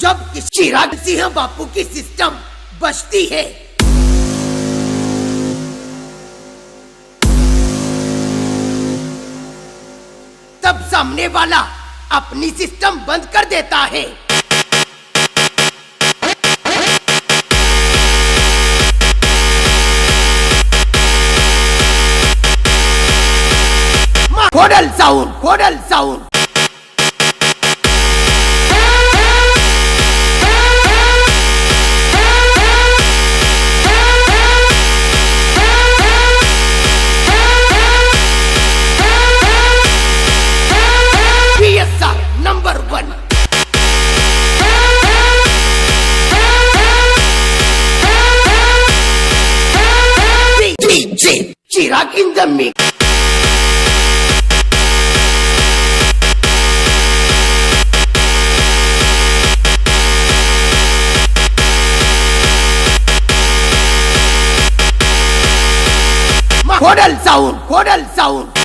सब चिराग सिंह बापू की सिस्टम बचती है। तब सामने वाला अपनी सिस्टम बंद कर देता है। Khodal sound, Khodal sound. Number 1। DJ Chirag in the mix। Khodal sound, Khodal sound.